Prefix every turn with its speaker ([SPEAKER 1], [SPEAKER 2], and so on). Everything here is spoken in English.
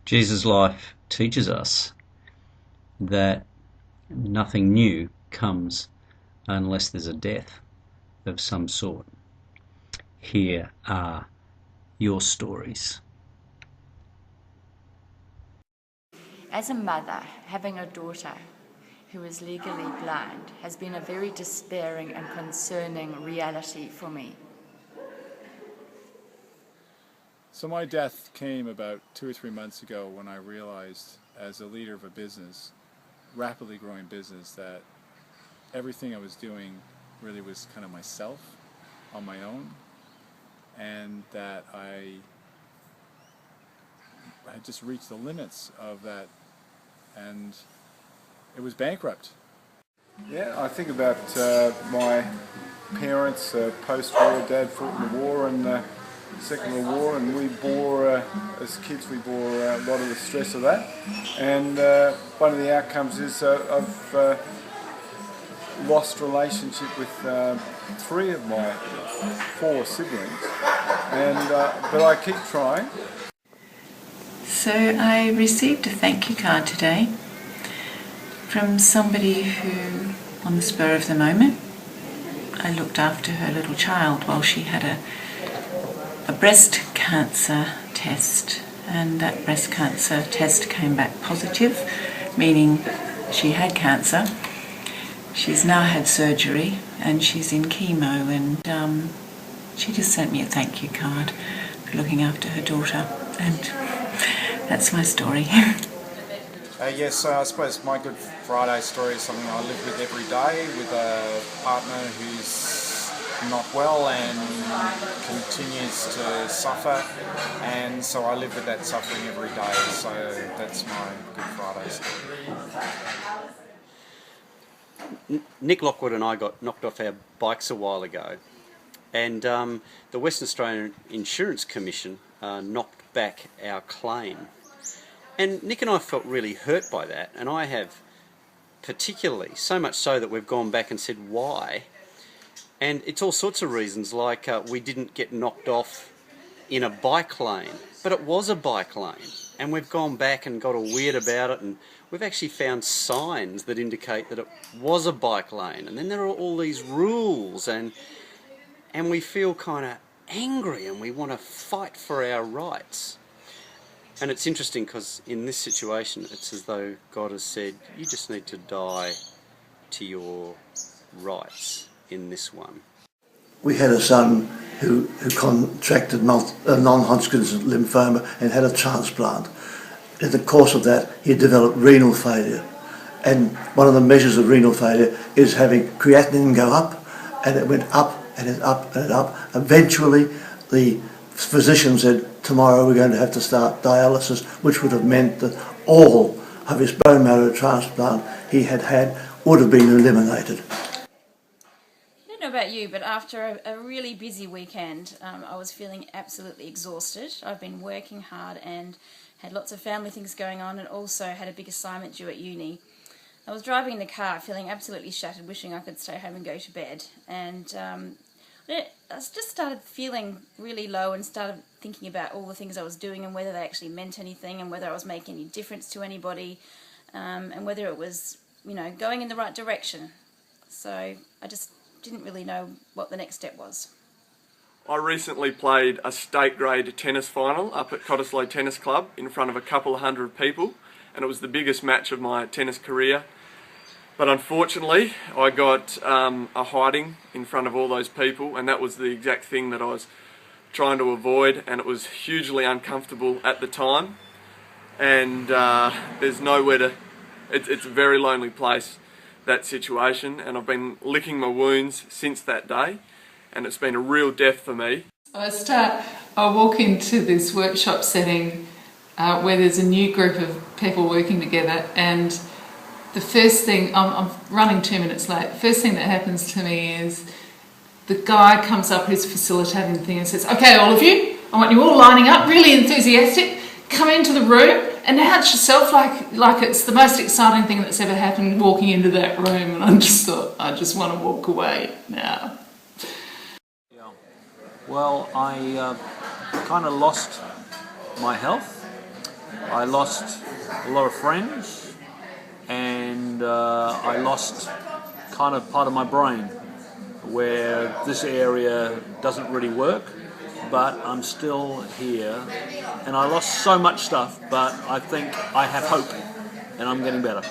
[SPEAKER 1] Jesus' life teaches us that nothing new comes unless there's a death of some sort. Here are your stories.
[SPEAKER 2] As a mother, having a daughter who is legally blind has been a very despairing and concerning reality for me.
[SPEAKER 3] So my death came about 2 or 3 months ago when I realized, as a leader of a business, rapidly growing business, that everything I was doing really was kind of myself on my own, and that I had just reached the limits of that, and it was bankrupt. Yeah, I think about my parents post-war. Dad fought in the war and Second World War, and we bore, as kids, we bore a lot of the stress of that. And one of the outcomes is I've lost relationship with 3 of my 4 siblings, and but I keep trying.
[SPEAKER 4] So I received a thank you card today from somebody who, on the spur of the moment, I looked after her little child while she had a breast cancer test, and that breast cancer test came back positive, meaning she had cancer. She's now had surgery and she's in chemo, and she just sent me a thank you card for looking after her daughter, and that's my story.
[SPEAKER 5] Yes, I suppose my Good Friday story is something I live with every day, with a partner who's not well and continues to suffer, and so I live with that suffering every day, so that's my Good Friday story.
[SPEAKER 6] Nick Lockwood and I got knocked off our bikes a while ago, and the Western Australian Insurance Commission knocked back our claim. And Nick and I felt really hurt by that, and I have particularly, so much so that we've gone back and said why. And it's all sorts of reasons, like we didn't get knocked off in a bike lane, but it was a bike lane. And we've gone back and got all weird about it, and we've actually found signs that indicate that it was a bike lane. And then there are all these rules, and we feel kind of angry, and we want to fight for our rights. And it's interesting because in this situation, it's as though God has said, you just need to die to your rights in this one.
[SPEAKER 7] We had a son who contracted non-Hodgkin's lymphoma and had a transplant. In the course of that, he developed renal failure. And one of the measures of renal failure is having creatinine go up, and it went up and up and up. Eventually, the physician said, tomorrow we're going to have to start dialysis, which would have meant that all of his bone marrow transplant he had would have been eliminated.
[SPEAKER 2] I don't know about you, but after a really busy weekend, I was feeling absolutely exhausted. I've been working hard and had lots of family things going on, and also had a big assignment due at uni. I was driving in the car feeling absolutely shattered, wishing I could stay home and go to bed, and I just started feeling really low and started thinking about all the things I was doing and whether they actually meant anything, and whether I was making any difference to anybody, and whether it was, going in the right direction. So I just didn't really know what the next step was.
[SPEAKER 8] I recently played a state grade tennis final up at Cottesloe Tennis Club in front of a couple of hundred people, and it was the biggest match of my tennis career. But unfortunately, I got a hiding in front of all those people, and that was the exact thing that I was trying to avoid, and it was hugely uncomfortable at the time. And there's nowhere to... It's a very lonely place, that situation, and I've been licking my wounds since that day, and it's been a real death for me.
[SPEAKER 9] I walk into this workshop setting where there's a new group of people working together, and the first thing, I'm running 2 minutes late, the first thing that happens to me is the guy comes up who's facilitating the thing and says, okay, all of you, I want you all lining up, really enthusiastic, come into the room, announce yourself like it's the most exciting thing that's ever happened walking into that room. And I just thought, I just want to walk away now.
[SPEAKER 10] Yeah. Well, I kind of lost my health I lost a lot of friends, and I lost kind of part of my brain, where this area doesn't really work, but I'm still here, and I lost so much stuff, but I think I have hope, and I'm getting better.